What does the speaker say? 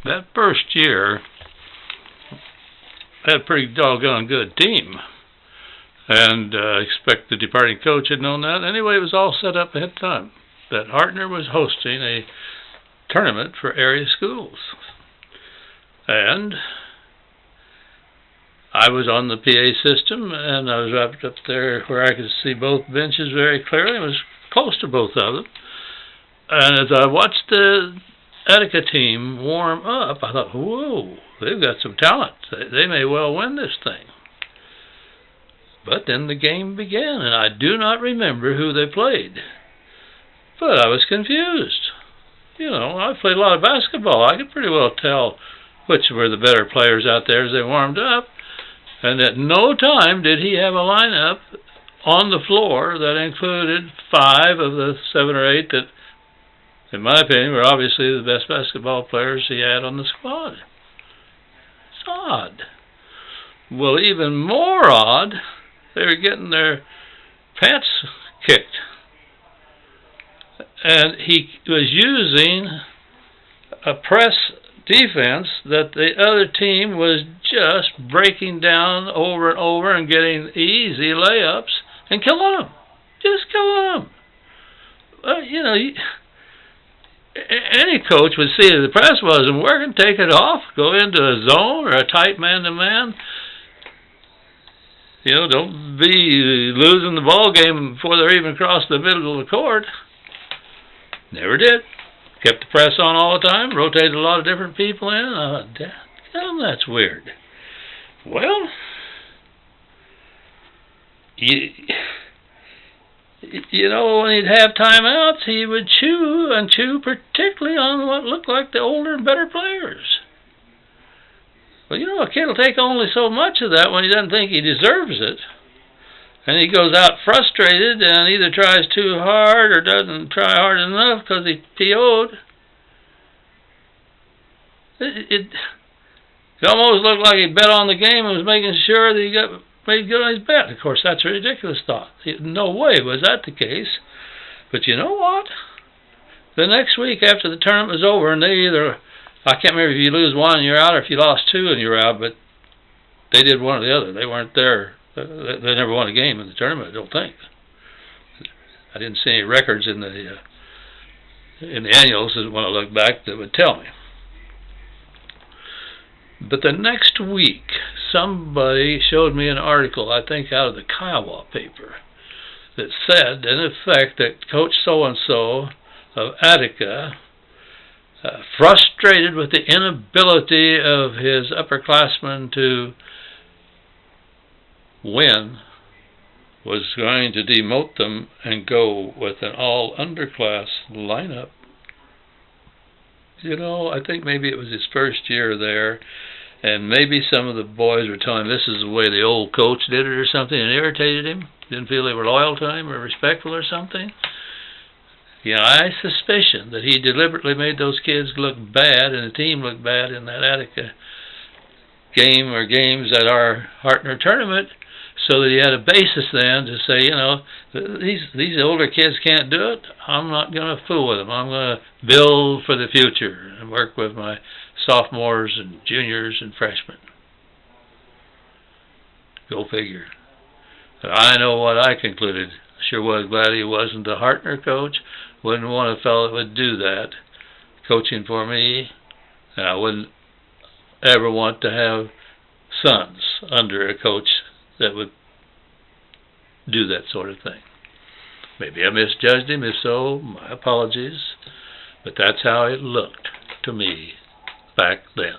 That first year, had a pretty doggone good team. And expect the departing coach had known that. Anyway, it was all set up ahead of time. That Hartner was hosting a tournament for area schools. And I was on the PA system, and I was wrapped up there where I could see both benches very clearly. I was close to both of them. And as I watched the Attica team warm up, I thought, whoa, they've got some talent. They may well win this thing. But then the game began, and I do not remember who they played. But I was confused. You know, I played a lot of basketball. I could pretty well tell which were the better players out there as they warmed up. And at no time did he have a lineup on the floor that included 5 of the 7 or 8 that, in my opinion, were obviously the best basketball players he had on the squad. It's odd. Well, even more odd, they were getting their pants kicked. And he was using a press defense that the other team was just breaking down over and over and getting easy layups and killing them. Just killing them. You know, any coach would see that the press wasn't working, take it off, go into a zone or a tight man-to-man. You know, don't be losing the ball game before they're even across the middle of the court. Never did. Kept the press on all the time, rotated a lot of different people in. I thought, damn, that's weird. Well, you know, when he'd have timeouts, he would chew and chew, particularly on what looked like the older and better players. Well, you know, a kid will take only so much of that when he doesn't think he deserves it. And he goes out frustrated and either tries too hard or doesn't try hard enough because he PO'd. It almost looked like he bet on the game and was making sure that he got made good on his bet. Of course, that's a ridiculous thought. No way was that the case. But you know what? The next week after the tournament was over, and they either, I can't remember if you lose one and you're out or if you lost 2 and you're out, but they did one or the other. They weren't there. They never won a game in the tournament, I don't think. I didn't see any records in the annuals when I look back that would tell me. But the next week, somebody showed me an article, I think out of the Kiowa paper, that said, in effect, that Coach so-and-so of Attica, frustrated with the inability of his upperclassmen to win, was going to demote them and go with an all-underclass lineup. You know, I think maybe it was his first year there, and maybe some of the boys were telling him this is the way the old coach did it or something, and irritated him. Didn't feel they were loyal to him or respectful or something. You know, I suspicion that he deliberately made those kids look bad and the team look bad in that Attica game or games at our Hartner tournament, so that he had a basis then to say, you know, these older kids can't do it. I'm not going to fool with them. I'm going to build for the future and work with my sophomores and juniors and freshmen. Go figure. But I know what I concluded. Sure was glad he wasn't a Hartner coach. Wouldn't want a fellow that would do that coaching for me. And I wouldn't ever want to have sons under a coach that would do that sort of thing. Maybe I misjudged him. If so, my apologies. But that's how it looked to me back then.